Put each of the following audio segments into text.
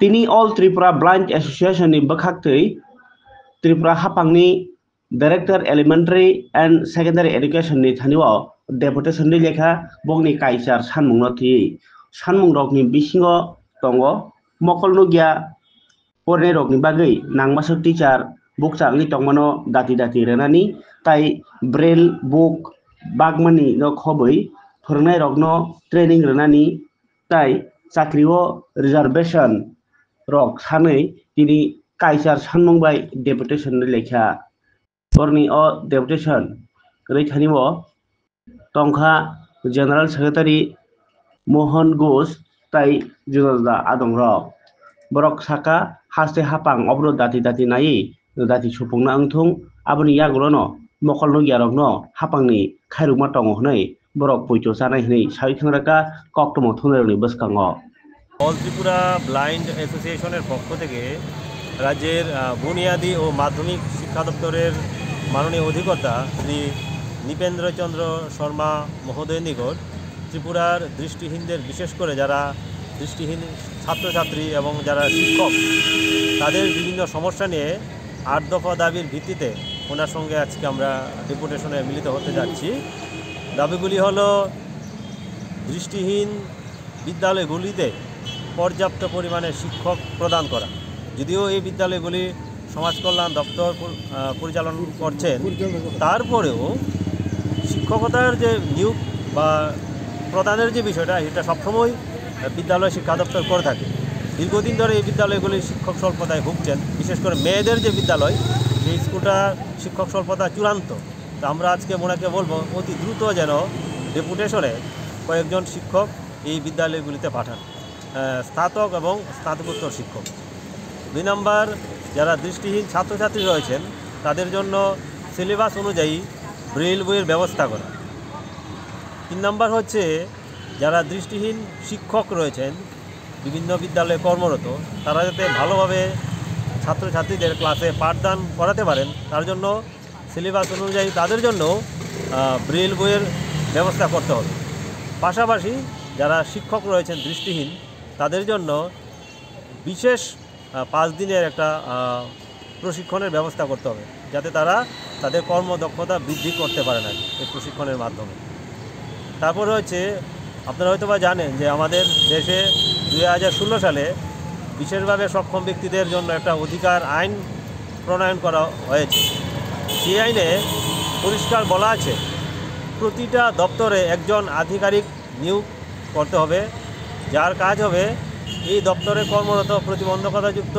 তিনি all Tripura blind एसोसिएशननि बखाक्तै त्रिपुरा हापांनि डाइरेक्टर एलिमेंटारि एंड सेकेंडारि एडुकेशननि थानिव डेपुटेशननि लेखा बंनि काइसार सानमुंनो थि सानमुं रकनि बिसिङाव दङ मकलनुगिया फरायनाय रकनि बागै नांमासो टीचार बुक चांनि तंमानो दाति दाति रेनानि ताई ब्रेल बुक बागमानि न खबै फोरोंनाय रकनो ट्रेनिंग रेनानि ताई चाकरिओ रिजर्वेशन रक सानै दिनै काइसार सानमुंबाय डेपुटेशननि लेखा फरनि अ डेपुटेशन रैखानिव तंखा जनरल सेक्रेटारि मोहन घोष ताई जुनदा आदं रक बरक साका हास्ते हापां अब्र दाति दाति नायै दाति सुफुंना अंथुं आबनि यागुलनो मकल गियारकनो हापांनि खायरुमा दङ हनै बरक पयथ' जानाय हनै साइ थांराका कक्टम थुनरनि बसकाङो অল ত্রিপুরা ব্লাইন্ড অ্যাসোসিয়েশনের পক্ষ থেকে রাজ্যের বুনিয়াদী ও মাধ্যমিক শিক্ষা দপ্তরের মাননীয় অধিকর্তা শ্রী নৃপেন্দ্রচন্দ্র শর্মা মহোদয়ের নিকট ত্রিপুরার দৃষ্টিহীনদের বিশেষ করে যারা দৃষ্টিহীন ছাত্রছাত্রী এবং যারা শিক্ষক তাদের বিভিন্ন সমস্যা নিয়ে ৮ দফা দাবির ভিত্তিতে ওনার সঙ্গে আজকে আমরা ডেপুটেশনে মিলিত হতে যাচ্ছি। দাবিগুলি হলো দৃষ্টিহীন বিদ্যালয়গুলিতে পর্যাপ্ত পরিমাণে শিক্ষক প্রদান করা। যদিও এই বিদ্যালয়গুলি সমাজ কল্যাণ দপ্তর পরিচালনা করছেন, তারপরেও শিক্ষকতার যে নিয়োগ বা প্রদানের যে বিষয়টা এটা সবসময় বিদ্যালয় শিক্ষা দপ্তর করে থাকে। দীর্ঘদিন ধরে এই বিদ্যালয়গুলি শিক্ষক স্বল্পতায় ভুগছেন, বিশেষ করে মেয়েদের যে বিদ্যালয় সেই স্কুলটা শিক্ষক স্বল্পতা চূড়ান্ত। তো আমরা আজকে ওনাকে বলবো অতি দ্রুত যেন ডেপুটেশনে কয়েকজন শিক্ষক এই বিদ্যালয়গুলিতে পাঠান, স্নাতক এবং স্নাতকোত্তর শিক্ষক। ২ নম্বর, যারা দৃষ্টিহীন ছাত্রছাত্রী রয়েছেন তাদের জন্য সিলেবাস অনুযায়ী ব্রেইল বইয়ের ব্যবস্থা করা। ৩ নম্বর হচ্ছে যারা দৃষ্টিহীন শিক্ষক রয়েছেন বিভিন্ন বিদ্যালয়ে কর্মরত তারা যাতে ভালোভাবে ছাত্রছাত্রীদের ক্লাসে পাঠদান করাতে পারেন তার জন্য সিলেবাস অনুযায়ী তাদের জন্য ব্রেইল বইয়ের ব্যবস্থা করতে হবে। পাশাপাশি যারা শিক্ষক রয়েছেন দৃষ্টিহীন তাদের জন্য বিশেষ 5 দিনের একটা প্রশিক্ষণের ব্যবস্থা করতে হবে যাতে তারা তাদের কর্মদক্ষতা বৃদ্ধি করতে পারেন আর এই প্রশিক্ষণের মাধ্যমে। তারপর হচ্ছে আপনারা হয়তো বা জানেন যে আমাদের দেশে 2016 সালে বিশেষভাবে সক্ষম ব্যক্তিদের জন্য একটা অধিকার আইন প্রণয়ন করা হয়েছে। সেই আইনে পরিষ্কার বলা আছে প্রতিটা দপ্তরে একজন আধিকারিক নিয়োগ করতে হবে, যার কাজ হবে এই দপ্তরে কর্মরত প্রতিবন্ধকতাযুক্ত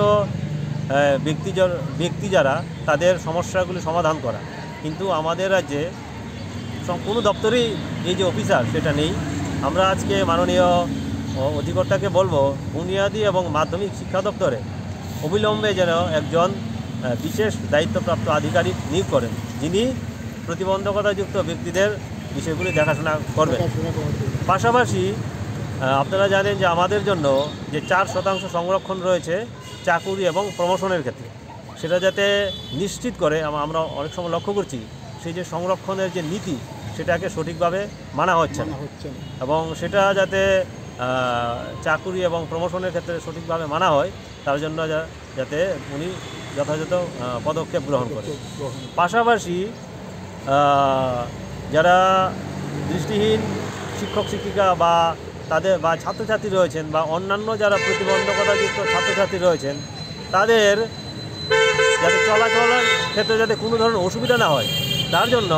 ব্যক্তি যারা তাদের সমস্যাগুলি সমাধান করা। কিন্তু আমাদের রাজ্যে কোনো দপ্তরেই এই যে অফিসার সেটা নেই। আমরা আজকে মাননীয় অধিকর্তাকে বলবো বুনিয়াদী এবং মাধ্যমিক শিক্ষা দপ্তরে অবিলম্বে যেন একজন বিশেষ দায়িত্বপ্রাপ্ত আধিকারিক নিয়োগ করেন যিনি প্রতিবন্ধকতাযুক্ত ব্যক্তিদের বিষয়গুলি দেখাশোনা করবেন। পাশাপাশি আপনারা জানেন যে আমাদের জন্য যে 4% সংরক্ষণ রয়েছে চাকুরি এবং প্রমোশনের ক্ষেত্রে, সেটা যাতে নিশ্চিত করে আমরা অনেক সময় লক্ষ্য করছি সেই যে সংরক্ষণের যে নীতি সেটাকে সঠিকভাবে মানা হচ্ছে না, এবং সেটা যাতে চাকুরি এবং প্রমোশনের ক্ষেত্রে সঠিকভাবে মানা হয় তার জন্য যাতে উনি যথাযথ পদক্ষেপ গ্রহণ করে। পাশাপাশি যারা দৃষ্টিহীন শিক্ষক শিক্ষিকা বা তাদের বা ছাত্রছাত্রী রয়েছেন বা অন্যান্য যারা প্রতিবন্ধকতাযুক্ত ছাত্রছাত্রী রয়েছেন তাদের যাতে চলাচলের ক্ষেত্রে যাতে কোনো ধরনের অসুবিধা না হয় তার জন্য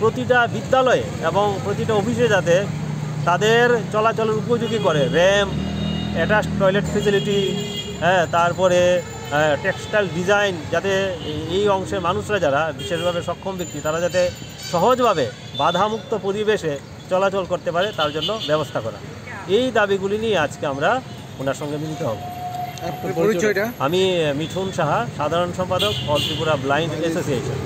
প্রতিটা বিদ্যালয়ে এবং প্রতিটা অফিসে যাতে তাদের চলাচলের উপযোগী করে র্যাম্প, অ্যাটাচ টয়লেট ফেসিলিটি, তারপরে টেক্সটাইল ডিজাইন, যাতে এই অংশের মানুষরা যারা বিশেষভাবে সক্ষম ব্যক্তি তারা যাতে সহজভাবে বাধামুক্ত পরিবেশে চলাচল করতে পারে তার জন্য ব্যবস্থা করা। এই দাবিগুলি নিয়ে আজকে আমরা ওনার সঙ্গে মিলিত হব। আমি মিঠুন সাহা, সাধারণ সম্পাদক অল ত্রিপুরা ব্লাইন্ড অ্যাসোসিয়েশন।